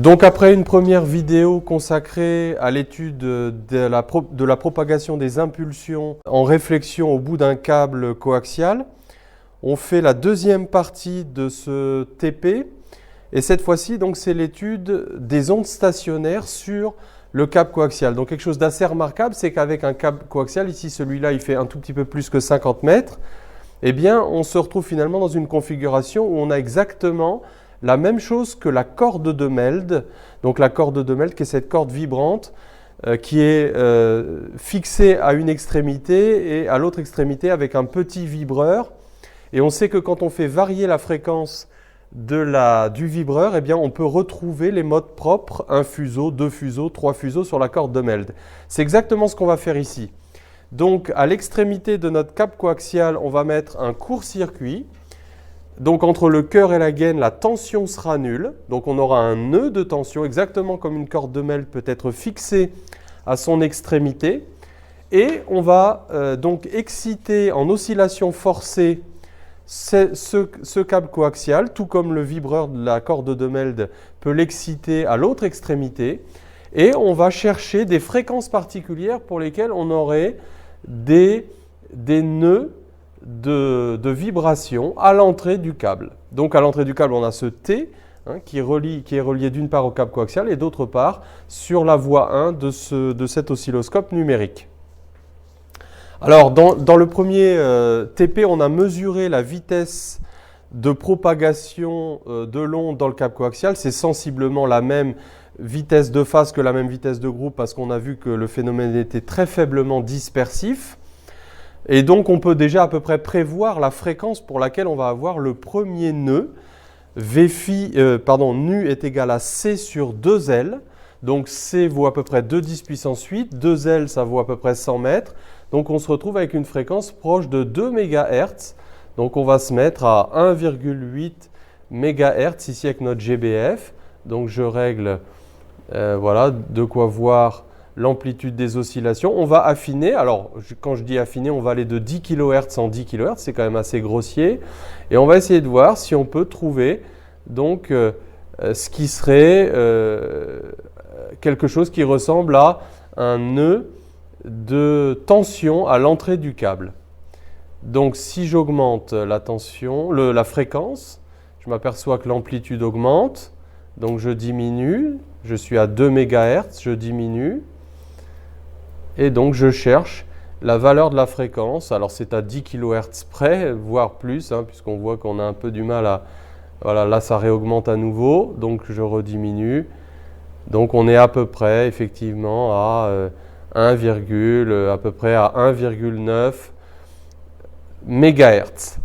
Donc après une première vidéo consacrée à l'étude de la propagation des impulsions en réflexion au bout d'un câble coaxial, on fait la deuxième partie de ce TP et cette fois-ci donc c'est l'étude des ondes stationnaires sur le câble coaxial. Donc quelque chose d'assez remarquable, c'est qu'avec un câble coaxial, ici celui-là il fait un tout petit peu plus que 50 mètres, eh bien on se retrouve finalement dans une configuration où on a exactement la même chose que la corde de Meld, donc la corde de Meld qui est cette corde vibrante qui est fixée à une extrémité et à l'autre extrémité avec un petit vibreur. Et on sait que quand on fait varier la fréquence du vibreur, eh bien on peut retrouver les modes propres, un fuseau, deux fuseaux, trois fuseaux sur la corde de Meld. C'est exactement ce qu'on va faire ici. Donc à l'extrémité de notre câble coaxial, on va mettre un court-circuit. Donc entre le cœur et la gaine, la tension sera nulle. Donc on aura un nœud de tension, exactement comme une corde de Meld peut être fixée à son extrémité. Et on va donc exciter en oscillation forcée ce câble coaxial, tout comme le vibreur de la corde de Meld peut l'exciter à l'autre extrémité. Et on va chercher des fréquences particulières pour lesquelles on aurait des nœuds de vibration à l'entrée du câble. Donc à l'entrée du câble, on a ce T qui est relié d'une part au câble coaxial et d'autre part sur la voie 1 de cet oscilloscope numérique. Alors dans le premier TP, on a mesuré la vitesse de propagation de l'onde dans le câble coaxial. C'est sensiblement la même vitesse de phase que la même vitesse de groupe parce qu'on a vu que le phénomène était très faiblement dispersif. Et donc, on peut déjà à peu près prévoir la fréquence pour laquelle on va avoir le premier nœud. Nu est égal à C sur 2L. Donc, C vaut à peu près 2 × 10^8. 2L, ça vaut à peu près 100 mètres. Donc, on se retrouve avec une fréquence proche de 2 MHz. Donc, on va se mettre à 1,8 MHz ici avec notre GBF. Donc, je règle, voilà, de quoi voir l'amplitude des oscillations. On va affiner. Alors, quand je dis affiner, on va aller de 10 kHz en 10 kHz. C'est quand même assez grossier. Et on va essayer de voir si on peut trouver donc, ce qui serait quelque chose qui ressemble à un nœud de tension à l'entrée du câble. Donc, si j'augmente la tension, la fréquence, je m'aperçois que l'amplitude augmente. Donc, je diminue. Je suis à 2 MHz. Je diminue. Et donc, je cherche la valeur de la fréquence. Alors, c'est à 10 kHz près, voire plus, puisqu'on voit qu'on a un peu du mal à... Voilà, là, ça réaugmente à nouveau. Donc, je rediminue. Donc, on est à peu près, effectivement, à à peu près à 1,9 MHz.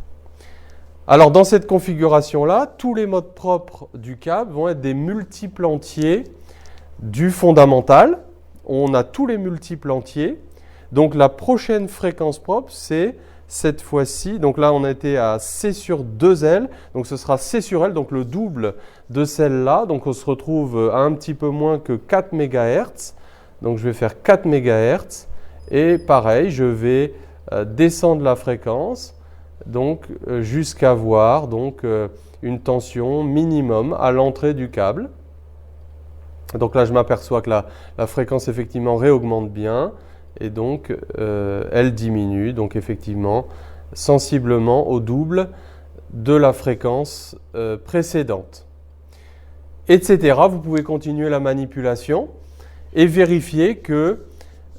Alors, dans cette configuration-là, tous les modes propres du câble vont être des multiples entiers du fondamental. On a tous les multiples entiers. Donc la prochaine fréquence propre, c'est cette fois-ci. Donc là, on a été à C sur 2L. Donc ce sera C sur L, donc le double de celle-là. Donc on se retrouve à un petit peu moins que 4 MHz. Donc je vais faire 4 MHz. Et pareil, je vais descendre la fréquence donc jusqu'à avoir donc, une tension minimum à l'entrée du câble. Donc là, je m'aperçois que la fréquence, effectivement, réaugmente bien et donc elle diminue, donc effectivement, sensiblement au double de la fréquence précédente. Etc. Vous pouvez continuer la manipulation et vérifier que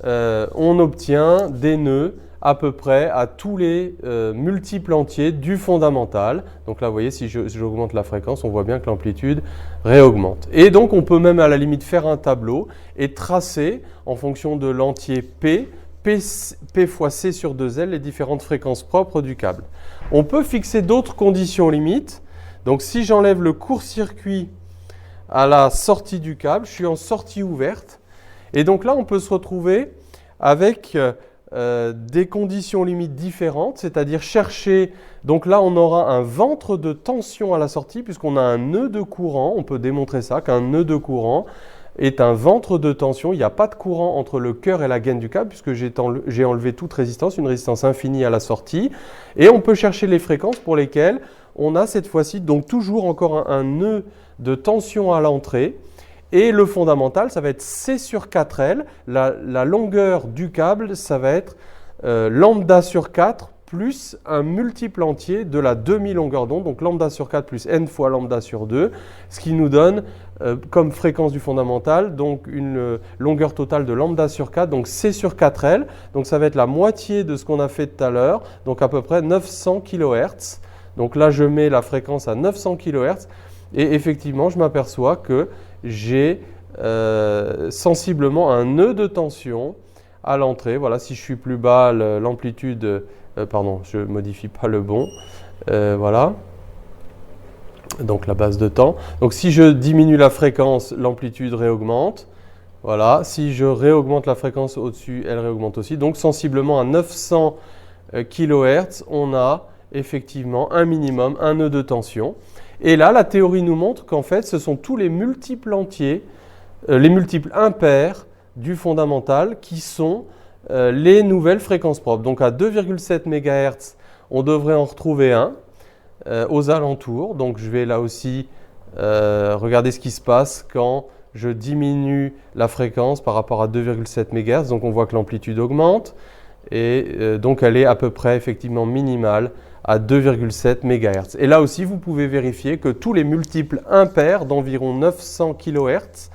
on obtient des nœuds à peu près à tous les multiples entiers du fondamental. Donc là, vous voyez, si j'augmente la fréquence, on voit bien que l'amplitude réaugmente. Et donc, on peut même à la limite faire un tableau et tracer en fonction de l'entier P fois C sur 2L, les différentes fréquences propres du câble. On peut fixer d'autres conditions limites. Donc, si j'enlève le court-circuit à la sortie du câble, je suis en sortie ouverte. Et donc là, on peut se retrouver avec des conditions limites différentes, c'est-à-dire chercher, donc là on aura un ventre de tension à la sortie puisqu'on a un nœud de courant, on peut démontrer ça, qu'un nœud de courant est un ventre de tension, il n'y a pas de courant entre le cœur et la gaine du câble puisque j'ai enlevé toute résistance, une résistance infinie à la sortie, et on peut chercher les fréquences pour lesquelles on a cette fois-ci donc toujours encore un nœud de tension à l'entrée. Et le fondamental, ça va être C sur 4L. La longueur du câble, ça va être lambda sur 4 plus un multiple entier de la demi-longueur d'onde, donc lambda sur 4 plus n fois lambda sur 2, ce qui nous donne comme fréquence du fondamental, donc une longueur totale de lambda sur 4, donc C sur 4L, donc ça va être la moitié de ce qu'on a fait tout à l'heure, donc à peu près 900 kHz. Donc là, je mets la fréquence à 900 kHz, et effectivement, je m'aperçois que j'ai sensiblement un nœud de tension à l'entrée. Voilà, si je suis plus bas, l'amplitude... pardon, je ne modifie pas le bon. Voilà. Donc la base de temps. Donc si je diminue la fréquence, l'amplitude réaugmente. Voilà. Si je réaugmente la fréquence au-dessus, elle réaugmente aussi. Donc sensiblement à 900 kHz, on a effectivement un minimum, un nœud de tension. Et là, la théorie nous montre qu'en fait, ce sont tous les multiples entiers, les multiples impairs du fondamental qui sont les nouvelles fréquences propres. Donc à 2,7 MHz, on devrait en retrouver un aux alentours. Donc je vais là aussi regarder ce qui se passe quand je diminue la fréquence par rapport à 2,7 MHz. Donc on voit que l'amplitude augmente et donc elle est à peu près effectivement minimale à 2,7 MHz. Et là aussi, vous pouvez vérifier que tous les multiples impairs d'environ 900 kHz,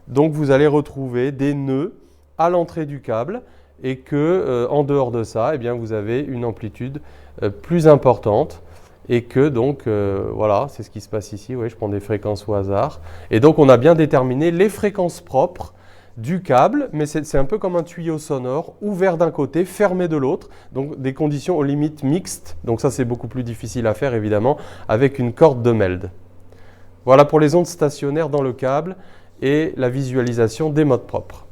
donc vous allez retrouver des nœuds à l'entrée du câble et que en dehors de ça, eh bien, vous avez une amplitude plus importante et que donc voilà, c'est ce qui se passe ici. Oui, je prends des fréquences au hasard. Et donc on a bien déterminé les fréquences propres du câble, mais c'est un peu comme un tuyau sonore, ouvert d'un côté, fermé de l'autre, donc des conditions aux limites mixtes. Donc ça, c'est beaucoup plus difficile à faire, évidemment, avec une corde de meld. Voilà pour les ondes stationnaires dans le câble et la visualisation des modes propres.